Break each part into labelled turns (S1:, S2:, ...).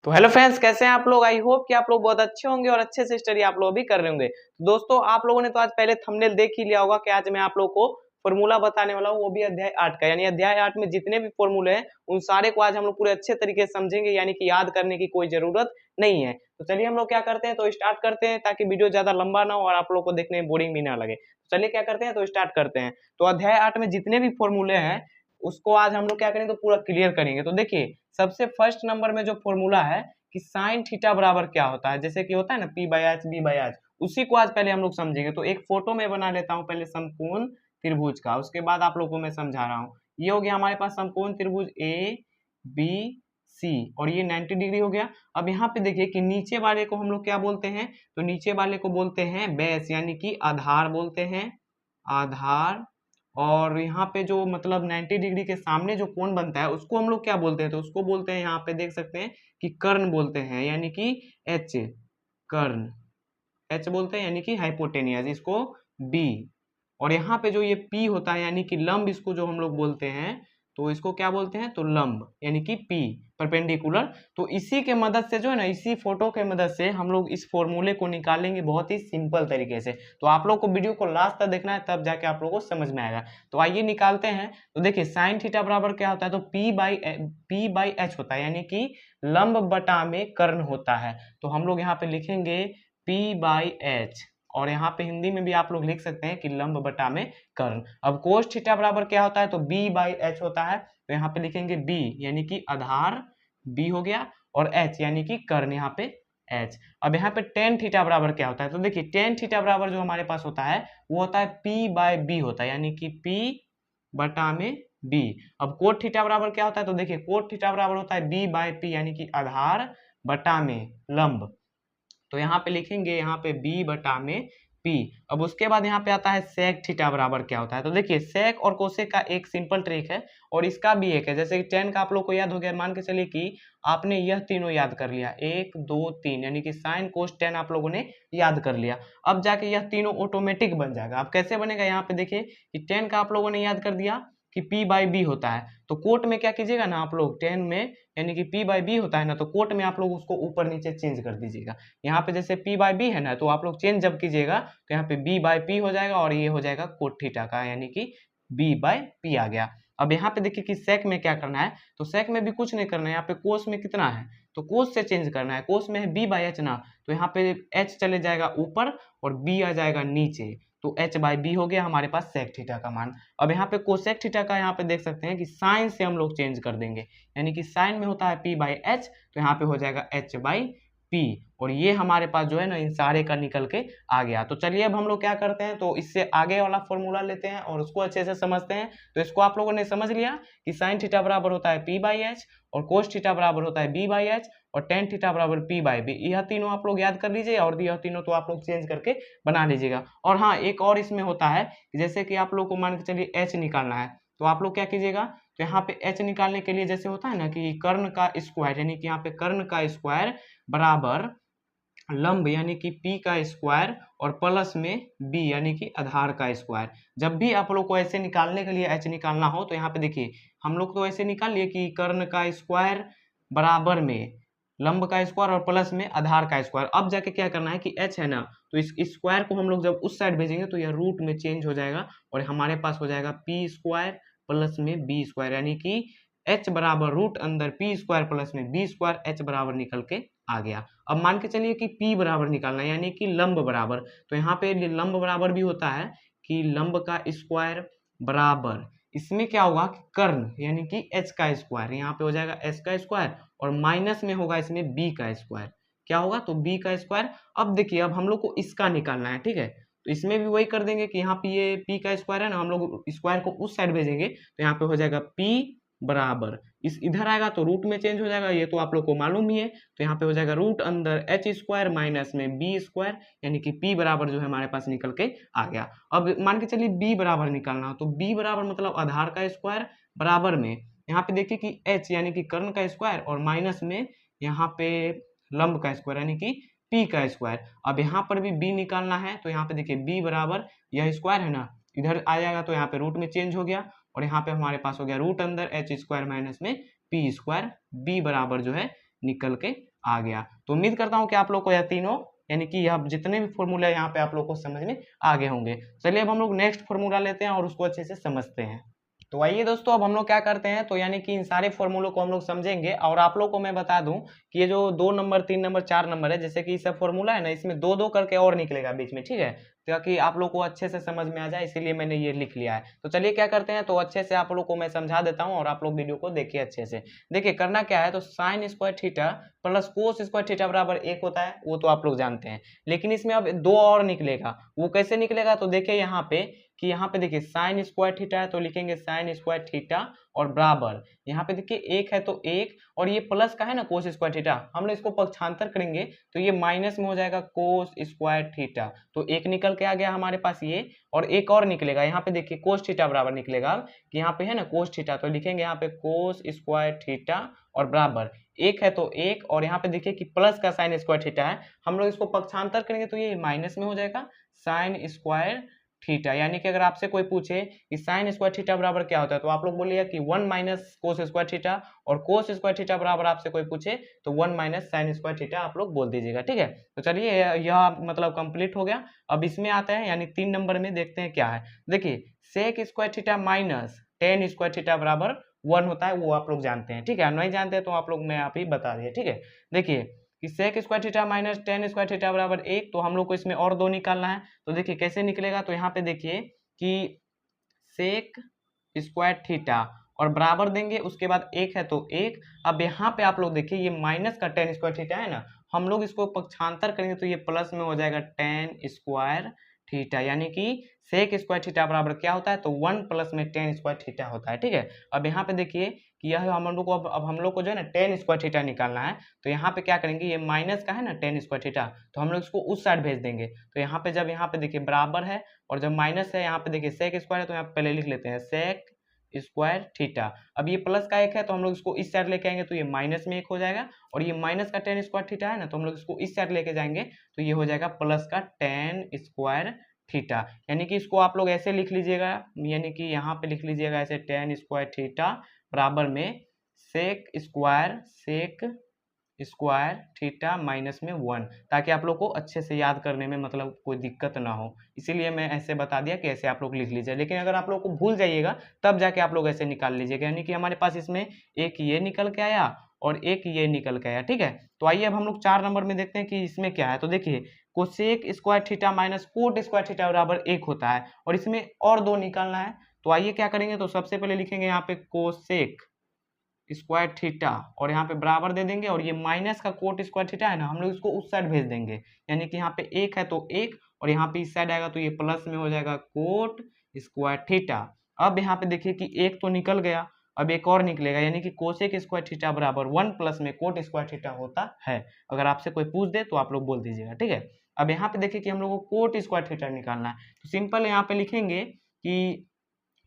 S1: तो hello friends, कैसे हैं आप लोग। आई होप कि आप लोग बहुत अच्छे होंगे और अच्छे से स्टडी आप लोग भी कर रहे होंगे। तो दोस्तों, आप लोगों ने तो आज पहले थंबनेल देख ही लिया होगा कि आज मैं आप लोग को फॉर्मूला बताने वाला हूँ, वो भी अध्याय 8 का। यानी अध्याय 8 में जितने भी फॉर्मूले हैं उन सारे को आज हम लोग पूरे अच्छे तरीके से समझेंगे, यानी कि याद करने की कोई जरूरत नहीं है। तो चलिए हम लोग क्या करते हैं, तो स्टार्ट करते हैं ताकि वीडियो ज्यादा लंबा ना हो और आप लोग को देखने में बोरिंग भी ना लगे। तो चलिए क्या करते हैं, तो स्टार्ट करते हैं। तो अध्याय 8 में जितने भी फॉर्मूले हैं उसको आज हम लोग क्या करेंगे, तो पूरा क्लियर करेंगे। तो देखिए, सबसे फर्स्ट नंबर में जो फॉर्मूला है कि साइन थीटा बराबर क्या होता है, जैसे कि होता है ना P by H B by H, उसी को आज पहले हम लोग समझेंगे। तो एक फोटो में बना लेता हूँ पहले समकोण त्रिभुज का, उसके बाद आप लोगों को मैं समझा रहा हूँ। ये हो गया हमारे पास समकोण त्रिभुज ए बी सी, और ये 90 डिग्री हो गया। अब यहाँ पे देखिए कि नीचे वाले को हम लोग क्या बोलते हैं, तो नीचे वाले को बोलते हैं बेस, यानी कि आधार बोलते हैं, आधार। और यहाँ पे जो मतलब 90 डिग्री के सामने जो कोण बनता है उसको हम लोग क्या बोलते हैं, तो उसको बोलते हैं, यहाँ पे देख सकते हैं कि कर्ण बोलते हैं, यानी कि एच, कर्ण, एच बोलते हैं, यानी कि हाइपोटेनियस, इसको बी। और यहाँ पे जो ये पी होता है यानी कि लंब, इसको जो हम लोग बोलते हैं तो इसको क्या बोलते हैं, तो लंब, यानी कि पी, परपेंडिकुलर। तो इसी के मदद से जो है ना, इसी फोटो के मदद से हम लोग इस फॉर्मूले को निकालेंगे बहुत ही सिंपल तरीके से। तो आप लोग को वीडियो को लास्ट तक देखना है, तब जाके आप लोग को समझ में आएगा। तो आइए निकालते हैं। तो देखिए साइन थीटा बराबर क्या होता है, तो पी बाई एच होता है, यानी कि लंब बटा में कर्ण होता है। तो हम लोग यहाँ पे लिखेंगे पी बाई एच, और यहाँ पे हिंदी में भी आप लोग लिख सकते हैं कि लंब बटा में कर्ण। अब कोस थीटा बराबर क्या होता है, तो बी बाई एच होता है। तो यहाँ पे लिखेंगे बी, यानी कि आधार बी हो गया, और एच यानी कि कर्ण, यहाँ पे एच। अब यहाँ पे टेन थीटा बराबर क्या होता है, तो देखिए टेन थीटा बराबर जो हमारे पास होता है वो होता है पी बाय बी होता है, यानी कि पी बटा में बी। अब कोट थीटा बराबर क्या होता है, तो देखिए कोट थीटा बराबर होता है बी बाय पी, यानी कि आधार बटा में लंब। तो यहाँ पे लिखेंगे, यहाँ पे b बटा में p। अब उसके बाद यहाँ पे आता है सेक थीटा बराबर क्या होता है, तो देखिए सेक और कोसेक का एक सिंपल ट्रिक है, और इसका भी एक है। जैसे कि टेन का आप लोग को याद हो गया, मान के चलिए कि आपने यह तीनों याद कर लिया, एक दो तीन, यानी कि साइन कोस टेन आप लोगों ने याद कर लिया। अब जाके यह तीनों ऑटोमेटिक बन जाएगा। अब कैसे बनेगा, यहाँ पे देखिए कि टेन का आप लोगों ने याद कर दिया कि p बाई बी होता है, तो कोट में क्या कीजिएगा ना आप लोग, टेन में यानी कि p बाई बी होता है ना, तो कोट में आप लोग उसको ऊपर नीचे चेंज कर दीजिएगा। यहाँ पे जैसे p बाई बी है ना, तो आप लोग चेंज जब कीजिएगा तो यहाँ पे b बाई पी हो जाएगा, और ये हो जाएगा कोट थीटा का, यानी कि b बाई पी आ गया। अब यहाँ पे देखिए कि सेक में क्या करना है, तो सेक में भी कुछ नहीं करना है। यहाँ पे कोस में कितना है, तो कोस से चेंज करना है। कोस में है b बाई एच ना, तो यहाँ पे h चले जाएगा ऊपर और b आ जाएगा नीचे, तो h बाई बी हो गया हमारे पास सेक थीटा का मान। अब यहाँ पे कोसेक थीटा का यहाँ पे देख सकते हैं कि साइन से हम लोग चेंज कर देंगे, यानी कि साइन में होता है p बाई एच, तो यहाँ पे हो जाएगा h बाई पी। और ये हमारे पास जो है ना इन सारे का निकल के आ गया। तो चलिए अब हम लोग क्या करते हैं, तो इससे आगे वाला फॉर्मूला लेते हैं और उसको अच्छे से समझते हैं। तो इसको आप लोगों ने समझ लिया कि साइन थीटा बराबर होता है पी बाई एच, और कोस थीटा बराबर होता है बी बाई एच, और टेन थीटा बराबर पी बाई बी। यह तीनों आप लोग याद कर लीजिए, और यह तीनों तो आप लोग चेंज करके बना लीजिएगा। और हाँ, एक और इसमें होता है जैसे कि आप लोग को मान के चलिए एच निकालना है, तो आप लोग क्या कीजिएगा, तो यहाँ पे एच निकालने के लिए जैसे होता है ना कि कर्ण का स्क्वायर, यानी कि यहाँ पे कर्ण का स्क्वायर बराबर लंब, यानी कि p का स्क्वायर, और प्लस में b यानी कि आधार का स्क्वायर। जब भी आप लोग को ऐसे निकालने के लिए h निकालना हो, तो यहाँ पे देखिए हम लोग तो ऐसे निकाल लिए कि कर्ण का स्क्वायर बराबर में लंब का स्क्वायर और प्लस में आधार का स्क्वायर। अब जाके क्या करना है कि h है ना, तो इस स्क्वायर को हम लोग जब उस साइड भेजेंगे तो यह रूट में चेंज हो जाएगा, और हमारे पास हो जाएगा p स्क्वायर प्लस में b स्क्वायर, यानी कि h बराबर रूट अंदर p स्क्वायर प्लस में b स्क्वायर, h बराबर निकल के आ गया। अब मान के चलिए कि p बराबर निकालना है, यानी कि लंब बराबर। तो यहाँ पे लंब बराबर भी होता है कि लंब का स्क्वायर बराबर, इसमें क्या होगा कि कर्ण, यानी कि h का स्क्वायर, यहाँ पे हो जाएगा h का स्क्वायर, और माइनस में होगा इसमें b का स्क्वायर। क्या होगा, तो b का स्क्वायर। अब देखिए अब हम लोग को इसका निकालना है, ठीक है, तो इसमें भी वही कर देंगे कि यहाँ पे ये p का स्क्वायर है ना, हम लोग स्क्वायर को उस साइड भेजेंगे, तो यहाँ पे हो जाएगा p बराबर, इस इधर आएगा तो रूट में चेंज हो जाएगा, ये तो आप लोग को मालूम ही है। तो यहाँ पे हो जाएगा रूट अंदर एच स्क्वायर माइनस में बी स्क्वायर, यानी कि p बराबर जो है हमारे पास निकल के आ गया। अब मान के चलिए b बराबर निकालना हो, तो b बराबर मतलब आधार का स्क्वायर बराबर में, यहाँ पे देखिए कि h यानी कि कर्ण का स्क्वायर, और माइनस में यहाँ पे लंब का स्क्वायर, यानी कि p का स्क्वायर। अब यहाँ पर भी b निकालना है, तो यहाँ पे देखिए b बराबर यह स्क्वायर है ना, इधर आ जाएगा तो यहाँ पे रूट में चेंज हो गया, और यहाँ पे हमारे पास हो गया रूट अंदर एच स्क्वायर माइनस में पी स्क्वायर, बी बराबर जो है निकल के आ गया। तो उम्मीद करता हूँ कि आप लोग को यह तीनों यानी कि यह जितने भी फॉर्मूला यहाँ पे आप लोग को समझ में आ गए होंगे। चलिए अब हम लोग नेक्स्ट फॉर्मूला लेते हैं और उसको अच्छे से समझते हैं। तो आइए दोस्तों, अब हम लोग क्या करते हैं, तो यानी कि इन सारे फॉर्मूलों को हम लोग समझेंगे और आप लोग को मैं बता दूं कि ये जो 2 नंबर 3 नंबर 4 नंबर है, जैसे कि सब फॉर्मूला है ना, इसमें 2-2 करके और निकलेगा बीच में, ठीक है, ताकि आप लोग को अच्छे से समझ में आ जाए, इसीलिए मैंने ये लिख लिया है। तो चलिए क्या करते हैं, तो अच्छे से आप लोग को मैं समझा देता हूँ और आप लोग वीडियो को देखिए अच्छे से। देखिए करना क्या है, तो sine square theta plus cos square theta बराबर 1 होता है, वो तो आप लोग जानते हैं। लेकिन इसमें अब 2 और निकलेगा, वो कैसे निकलेगा, तो देखिए यहाँ पे कि यहाँ पे देखिए साइन स्क्वायर थीटा है तो लिखेंगे साइन स्क्वायर थीटा और बराबर यहाँ पे देखिए 1 है तो 1 और ये प्लस का है ना कोस स्क्वायर थीटा, हम लोग इसको पक्षांतर करेंगे तो ये माइनस में हो जाएगा कोस स्क्वायर थीटा। तो 1 निकल के आ गया हमारे पास ये, और एक और निकलेगा यहाँ पे देखिए कोस थीटा बराबर निकलेगा कि यहाँ पे है ना कोस थीटा, तो लिखेंगे यहाँ पे कोस स्क्वायर थीटा और बराबर 1 है तो 1 और यहाँ पे देखिए कि प्लस का साइन स्क्वायर थीटा है, हम लोग इसको पक्षांतर करेंगे तो ये माइनस में हो जाएगा साइन स्क्वायर थीटा। यानी कि अगर आपसे कोई पूछे कि साइन स्क्वायर थीटा बराबर क्या होता है, तो आप लोग बोलिएगा कि 1 माइनस कोस स्क्वायर थीटा, और कोस स्क्वायर थीटा बराबर आपसे कोई पूछे तो 1 माइनस साइन स्क्वायर थीटा आप लोग बोल दीजिएगा, ठीक है। तो चलिए यह मतलब कंप्लीट हो गया। अब इसमें आते हैं यानी 3 नंबर में, देखते हैं क्या है। देखिए sec square theta minus tan square theta बराबर 1 होता है, वो आप लोग जानते हैं, ठीक है। नहीं जानते तो आप लोग मैं आप ही बता दिए, ठीक है। देखिए कि sec square theta minus tan square theta बराबर 1, तो हम लोग को इसमें और 2 निकालना है। तो देखिए कैसे निकलेगा, तो यहाँ पे देखिए कि सेक स्क्वायर थीटा और बराबर देंगे, उसके बाद 1 है तो 1। अब यहाँ पे आप लोग देखिए ये माइनस का टेन स्क्वायर थीटा है ना, हम लोग इसको पक्षांतर करेंगे तो ये प्लस में हो जाएगा टेन स्क्वायर थीटा। यानी कि सेक स्क्वायर थीटा बराबर क्या होता है, तो 1 प्लस में टेन स्क्वायर थीटा होता है, ठीक है। अब यहाँ पे देखिए कि यह हम लोग को अब हम लोग को जो है ना टेन स्क्वायर थीटा निकालना है, तो यहाँ पे क्या करेंगे, ये माइनस का है ना टेन स्क्वायर थीटा, तो हम लोग इसको उस साइड भेज देंगे। तो यहाँ पे जब यहाँ पे देखिए बराबर है और जब माइनस है, यहाँ पे देखिए सेक स्क्वायर है, तो यहाँ पे पहले लिख लेते हैं सेक स्क्वायर थीटा। अब ये प्लस का 1 है तो हम लोग इसको इस साइड लेके आएंगे तो ये माइनस में 1 हो जाएगा, और ये माइनस का टेन स्क्वायर थीटा है ना, तो हम लोग इसको इस साइड लेके जाएंगे तो ये हो जाएगा प्लस का टेन स्क्वायर थीटा। यानी कि इसको आप लोग ऐसे लिख लीजिएगा, यानी कि यहाँ पे लिख लीजिएगा ऐसे टेन स्क्वायर थीटा बराबर में सेक स्क्वायर थीटा माइनस में 1, ताकि आप लोग को अच्छे से याद करने में मतलब कोई दिक्कत ना हो, इसीलिए मैं ऐसे बता दिया कि ऐसे आप लोग लिख लीजिए। लेकिन अगर आप लोग को भूल जाइएगा तब जाके आप लोग ऐसे निकाल लीजिएगा। यानी कि हमारे पास इसमें एक ये निकल के आया और एक ये निकल के आया, ठीक है। तो आइए अब हम लोग 4 नंबर में देखते हैं कि इसमें क्या है। तो देखिए cosec square theta minus cot square theta बराबर 1 होता है, और इसमें और 2 निकालना है। तो आइए क्या करेंगे, तो सबसे पहले लिखेंगे यहाँ पे कोसेक स्क्वायर थीटा और यहाँ पे बराबर दे देंगे, और ये माइनस का कोट स्क्वायर थीटा है ना, हम लोग इसको उस साइड भेज देंगे। यानी कि यहाँ पे 1 है तो 1 और यहाँ पे इस साइड आएगा तो ये प्लस में हो जाएगा कोट स्क्वायर थीटा। अब यहाँ पे देखिए कि 1 तो निकल गया, अब एक और निकलेगा, यानी कि कोसेक स्क्वायर थीटा बराबर 1 प्लस में कोट स्क्वायर थीटा होता है। अगर आपसे कोई पूछ दे तो आप लोग बोल दीजिएगा, ठीक है। अब यहाँ पे देखिए कि हम लोग को कोट स्क्वायर थीटा निकालना है, तो सिंपल यहाँ पे लिखेंगे कि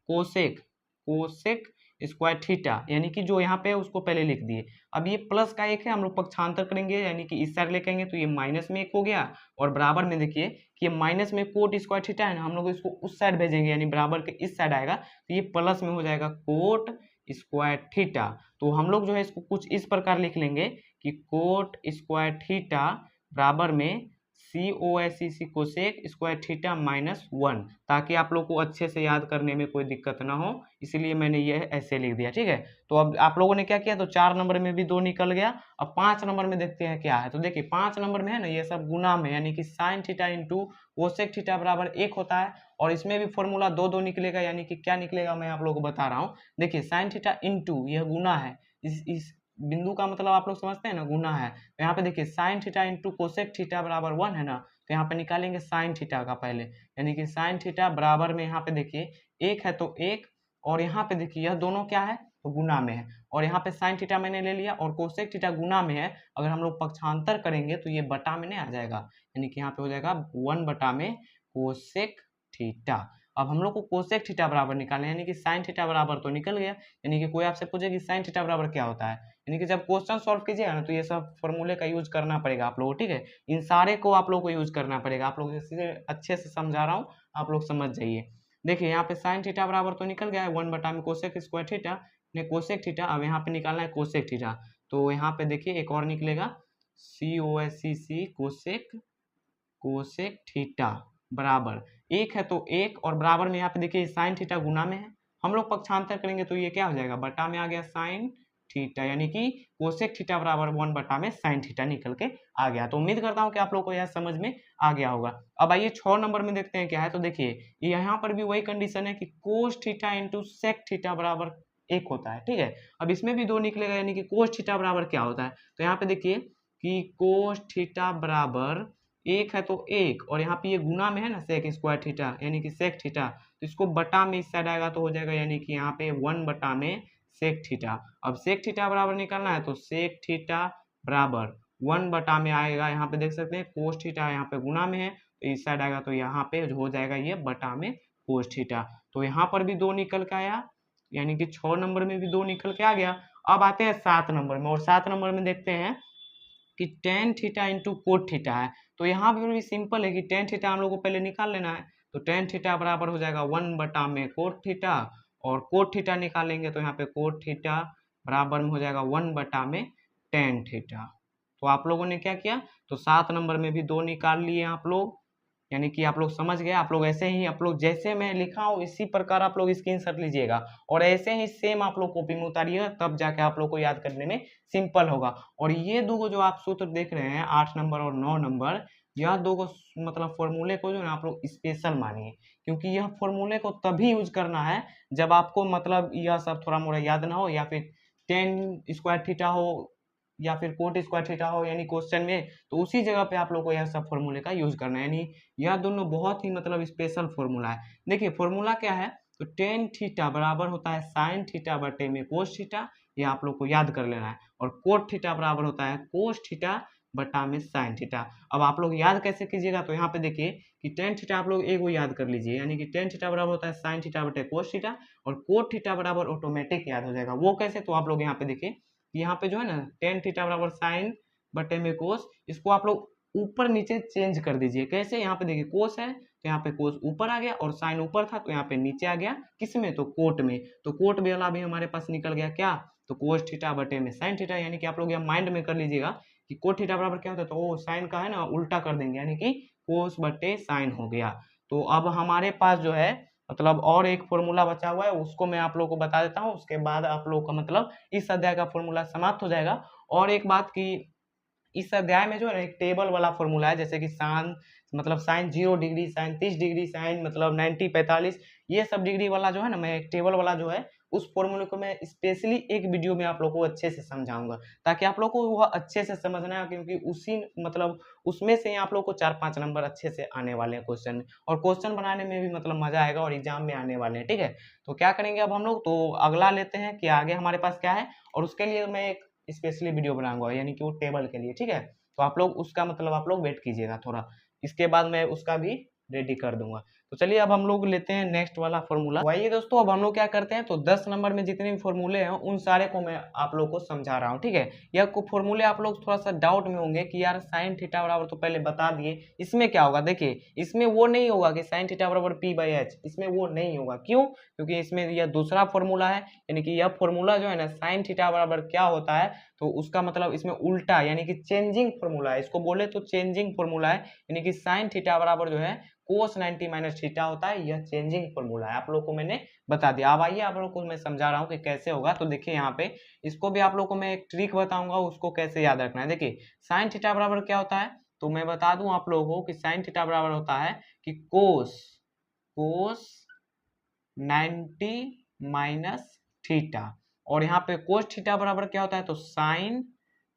S1: कोसेक कोसेक स्क्वायर थीटा, यानी कि जो यहाँ पे है उसको पहले लिख दिए। अब ये प्लस का 1 है, हम लोग पक्षांतर करेंगे, यानी कि इस साइड लेके आएंगे तो ये माइनस में 1 हो गया, और बराबर में देखिए कि ये माइनस में कोट स्क्वायर थीटा है ना, हम लोग इसको उस साइड भेजेंगे, यानी बराबर के इस साइड आएगा तो ये प्लस में हो जाएगा कोट स्क्वायर थीटा। तो हम लोग जो है इसको कुछ इस प्रकार लिख लेंगे कि कोट स्क्वायर थीटा बराबर में COSEC cosec square theta minus 1, ताकि आप लोग को अच्छे से याद करने में कोई दिक्कत ना हो, इसीलिए मैंने ये ऐसे लिख दिया, ठीक है। तो अब आप लोगों ने क्या किया, तो 4 नंबर में भी 2 निकल गया। अब 5 नंबर में देखते हैं क्या है। तो देखिए 5 नंबर में है ना, ये सब गुना में, यानी कि sine theta into cosec theta बराबर 1 होता है, और इसमें भी फॉर्मूला 2-2 निकलेगा। यानी कि क्या निकलेगा मैं आप लोगों को बता रहा हूँ। देखिए साइन थीटा इंटू यह गुना है, इस बिंदु का मतलब आप लोग समझते हैं ना, गुना है। तो यहाँ पे देखिए sine theta into cosec theta बराबर 1 है ना, तो यहाँ पे निकालेंगे साइन थीटा का पहले, यानी कि साइन थीटा बराबर में यहाँ पे देखिए 1 है तो 1, और यहाँ पे देखिए यह दोनों क्या है, तो गुना में है, और यहाँ पे साइन थीटा मैंने ले लिया और कोसेक थीटा गुना में है। अगर हम लोग पक्षांतर करेंगे तो ये बटा में नहीं आ जाएगा, यानी कि यहाँ पे हो जाएगा 1 बटा में कोसेक थीटा। अब हम लोग को कोसेक थीटा बराबर निकालना है, यानी कि साइन थीटा बराबर तो निकल गया। यानी कि कोई आपसे पूछे कि साइन थीटा बराबर क्या होता है, यानी कि जब क्वेश्चन सॉल्व कीजिएगा ना, तो ये सब फॉर्मूले का यूज करना पड़ेगा आप लोगों को, ठीक है। इन सारे को आप लोग को यूज करना पड़ेगा, आप लोग जैसे अच्छे से समझा रहा हूँ, आप लोग समझ जाइए। देखिए यहाँ पे साइन थीटा बराबर तो निकल गया है 1 बटा में कोसेक स्क्वायर थीटा ने कोसेक थीटा। अब यहाँ पे निकालना है कोसेक थीटा, तो यहाँ पे देखिए एक और निकलेगा COSEC कोसेक थीटा बराबर एक है तो एक, और बराबर में यहाँ पे देखिए साइन थीटा गुना में है, हम लोग पक्षांतर करेंगे तो ये क्या हो जाएगा, बटा में आ गया साइन थीटा, यानी कि कोसेक थीटा बराबर 1 बटा में साइन थीटा निकल के आ गया। तो उम्मीद करता हूँ कि आप लोग को यह समझ में आ गया होगा। अब आइए 6 नंबर में देखते हैं क्या है। तो देखिए यहाँ पर भी वही कंडीशन है कि cos theta into sec theta बराबर एक होता है, ठीक है। अब इसमें भी 2 निकलेगा, यानी कि कोस थीटा बराबर क्या होता है, तो यहाँ पे देखिए कि कोस थीटा बराबर एक है तो एक, और यहाँ पे ये गुना में है ना सेक स्क्वायर थीटा यानी कि सेक थीटा, तो इसको बटा में इस साइड आएगा तो हो जाएगा यानी कि यहाँ पे 1 बटा में सेक थीटा। अब सेक थीटा बराबर निकालना है तो सेक थीटा बराबर 1 बटा में आएगा, यहाँ पे देख सकते हैं कोस थीटा यहाँ पे गुना में है तो इस साइड आएगा तो यहाँ पे हो जाएगा ये बटा में कोस थीटा। तो यहाँ पर भी 2 निकल के आया, यानी कि 6 नंबर में भी 2 निकल के आ गया। अब आते हैं 7 नंबर में, और 7 नंबर में देखते हैं कि tan theta into cot theta है। तो यहाँ पर भी सिंपल है कि टेन थीटा हम लोग को पहले निकाल लेना है, तो टेन थीटा बराबर हो जाएगा 1 बटा में कोट थीटा, और कोट थीटा निकालेंगे तो यहाँ पे कोट थीटा बराबर में हो जाएगा 1 बटा में टेन थीटा। तो आप लोगों ने क्या किया, तो 7 नंबर में भी 2 निकाल लिए आप लोग, यानी कि आप लोग समझ गए। आप लोग ऐसे ही, आप लोग जैसे मैं लिखा हूँ इसी प्रकार आप लोग स्क्रीनशॉट लीजिएगा, और ऐसे ही सेम आप लोग कॉपी में उतारिएगा, तब जाके आप लोग को याद करने में सिंपल होगा। और ये दो जो आप सूत्र देख रहे हैं 8 नंबर और 9 नंबर, यह दो मतलब फॉर्मूले को जो है आप लोग स्पेशल मानिए, क्योंकि यह फॉर्मूले को तभी यूज करना है जब आपको मतलब यह सब थोड़ा मोड़ा याद ना हो, या फिर टेन स्क्वायर थीटा हो या फिर कोट स्क्वायर थीटा हो यानी क्वेश्चन में, तो उसी जगह पे आप लोग को यह सब फॉर्मूले का यूज करना है। यानी यह दोनों बहुत ही मतलब स्पेशल फॉर्मूला है। देखिए फॉर्मूला क्या है, तो टेन थीटा बराबर होता है साइन थीटा बटे में कोस थीटा, ये आप लोग को याद कर लेना है, और कोट थीटा बराबर होता है कोस थीटा बटा में साइन थीटा। अब आप लोग याद कैसे कीजिएगा, तो यहाँ पे देखिए कि टेन थीटा आप लोग एक वो याद कर लीजिए, यानी कि टेन थीटा बराबर होता है साइन थीटा बटे कोस थीटा, और कोट थीटा बराबर ऑटोमेटिक याद हो जाएगा। वो कैसे, तो आप लोग यहाँ पे देखिए यहाँ पे जो है ना टेन थीटा बराबर साइन बटे में कोस, इसको आप लोग ऊपर नीचे चेंज कर दीजिए। कैसे, यहाँ पे देखिए कोस है तो यहाँ पे कोस ऊपर आ गया, और साइन ऊपर था तो यहाँ पे नीचे आ गया, किसमें, तो कोट में। तो कोट वाला भी हमारे पास निकल गया क्या, तो कोस थीटा बटे में साइन थीटा, यानी कि आप लोग यहाँ माइंड में कर लीजिएगा कि कोट थीटा बराबर क्या होता है, तो वो साइन का है ना उल्टा कर देंगे, यानी कि कोस बटे साइन हो गया। तो अब हमारे पास जो है मतलब और एक फॉर्मूला बचा हुआ है, उसको मैं आप लोग को बता देता हूँ, उसके बाद आप लोग का मतलब इस अध्याय का फॉर्मूला समाप्त हो जाएगा। और एक बात की इस अध्याय में जो है एक टेबल वाला फॉर्मूला है, जैसे कि साइन मतलब sine 0 degree, sine 30 degree, sine मतलब 90 45, ये सब डिग्री वाला जो है ना, मैं एक टेबल वाला जो है उस फॉर्मूले को मैं स्पेशली एक वीडियो में आप लोग को अच्छे से समझाऊंगा, ताकि आप लोग को वह अच्छे से समझना है, क्योंकि उसी मतलब उसमें से आप लोग को 4-5 नंबर अच्छे से आने वाले हैं क्वेश्चन, और क्वेश्चन बनाने में भी मतलब मजा आएगा, और एग्जाम में आने वाले हैं। ठीक है, तो क्या करेंगे अब हम लोग, तो अगला लेते हैं कि आगे हमारे पास क्या है, और उसके लिए मैं एक स्पेशली वीडियो बनाऊंगा, यानी कि वो टेबल के लिए। ठीक है, तो आप लोग उसका मतलब आप लोग वेट कीजिएगा थोड़ा, इसके बाद मैं उसका भी रेडी कर दूंगा। तो चलिए अब हम लोग लेते हैं नेक्स्ट वाला फॉर्मूला। तो आइए दोस्तों अब हम लोग क्या करते हैं, तो 10 नंबर में जितने भी फॉर्मूले हैं उन सारे को मैं आप लोग को समझा रहा हूँ। ठीक है, यह फॉर्मूले आप लोग थोड़ा सा डाउट में होंगे कि यार साइन थीटा बराबर तो पहले बता दिए, इसमें क्या होगा। देखिए इसमें वो नहीं होगा कि साइन थीटा बराबर p/h, इसमें वो नहीं होगा। क्यों, क्योंकि इसमें यह दूसरा फॉर्मूला है, यानी कि यह फॉर्मूला जो है ना साइन थीटा बराबर क्या होता है, तो उसका मतलब इसमें उल्टा यानी कि चेंजिंग फॉर्मूला है, इसको बोले तो चेंजिंग फॉर्मूला है, यानी कि साइन थीटा बराबर जो है कोस 90 माइनस थीटा होता है, यह चेंजिंग फॉर्मूला है। आप लोग को मैंने बता दिया। अब आइए आप लोग को मैं समझा रहा हूँ कि कैसे होगा। तो देखिए यहाँ पे इसको भी आप लोग को मैं एक ट्रिक बताऊंगा, उसको कैसे याद रखना है। देखिए साइन थीटा बराबर क्या होता है, तो मैं बता दूं आप लोगों को कि साइन थीटा बराबर होता है कि कोस कोस 90 माइनस थीटा, और यहाँ पे कोस थीटा बराबर क्या होता है, तो साइन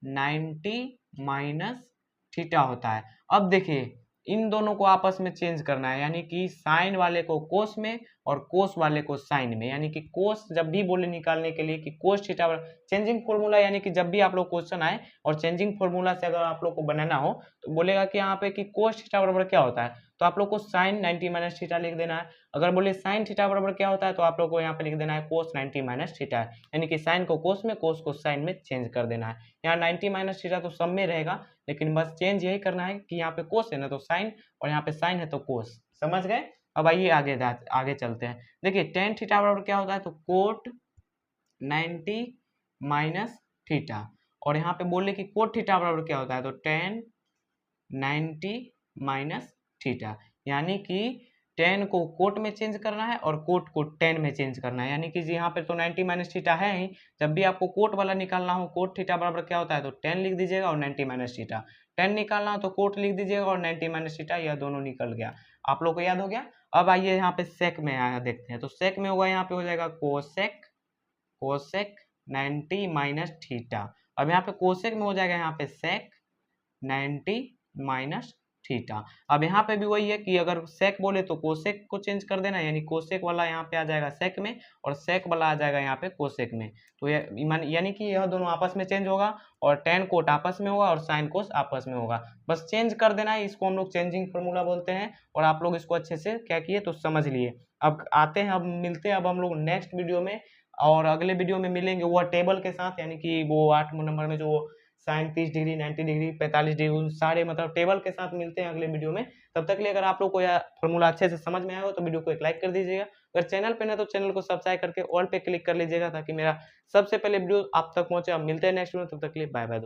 S1: 90 माइनस थीटा होता है। अब देखिए इन दोनों को आपस में चेंज करना है, यानी कि साइन वाले को कोस में और कोस वाले को साइन में, यानी कि कोस जब भी बोले निकालने के लिए कि कोस थीटा चेंजिंग फॉर्मूला, यानी कि जब भी आप लोग क्वेश्चन आए और चेंजिंग फॉर्मूला से अगर आप लोग को बनाना हो तो बोलेगा कि यहाँ पे कि कोस थीटा बराबर क्या होता है, तो आप लोग को साइन 90 माइनस थीटा लिख देना है। अगर बोले साइन थीटा बराबर क्या होता है, तो आप लोग को यहाँ पे लिख देना है कोस 90 माइनस थीटा, यानी कि साइन को कोस में, कोस को साइन में चेंज कर देना है। यहाँ 90 माइनस थीटा तो सब में रहेगा, लेकिन बस चेंज यही करना है कि यहाँ पे कोस है ना तो साइन, और यहाँ पे साइन है तो कोस। समझ गए। अब आइए आगे चलते हैं। देखिए टेन थीटा बराबर क्या होता है, तो कोट 90 माइनस थीटा, और यहाँ पे बोले कि कोट थीटा बराबर क्या होता है, तो tan 90 माइनस थीटा, यानी कि tan को कोट में चेंज करना है और कोट को tan में चेंज करना है। यानी कि यहाँ पे तो 90 माइनस थीटा है ही, जब भी आपको कोट वाला निकालना हो, कोट थीटा बराबर क्या होता है, तो tan लिख दीजिएगा और 90 माइनस थीटा। tan निकालना हो तो कोट लिख दीजिएगा और 90 माइनस थीटा, यह दोनों निकल गया। आप लोग को याद हो गया। अब आइए यहाँ पे सेक में आया देखते हैं, तो सेक में होगा, यहाँ पे हो जाएगा कोसेक, कोसेक 90 माइनस थीटा। अब यहाँ पे कोसेक में हो जाएगा यहाँ पे सेक 90 माइनस थीटा। अब यहाँ पे भी वही है कि अगर सेक बोले तो कोसेक को चेंज कर देना, यानी कोसेक वाला यहाँ पे आ जाएगा सेक में और सेक वाला आ जाएगा यहाँ पे कोसेक में। तो यानी कि यह दोनों आपस में चेंज होगा और टेन कोट आपस में होगा और साइन कोस आपस में होगा। बस चेंज कर देना है, इसको हम लोग चेंजिंग फार्मूला बोलते हैं। और आप लोग इसको अच्छे से क्या किए तो समझ लिए। अब आते हैं, अब मिलते हैं अब हम लोग नेक्स्ट वीडियो में, और अगले वीडियो में मिलेंगे वो टेबल के साथ, यानी कि वो 8 नंबर में जो साइन 30 डिग्री 90 डिग्री 45 डिग्री सारे मतलब टेबल के साथ मिलते हैं अगले वीडियो में। तब तक के लिए अगर आप लोग को यह फॉर्मूला अच्छे से समझ में आया हो तो वीडियो को एक लाइक कर दीजिएगा। अगर चैनल पे ना तो चैनल को सब्सक्राइब करके ऑल पे क्लिक कर लीजिएगा, ताकि मेरा सबसे पहले वीडियो आप तक पहुंचे। अब मिलते हैं नेक्स्ट वीडियो, तब तक के लिए बाय बाय।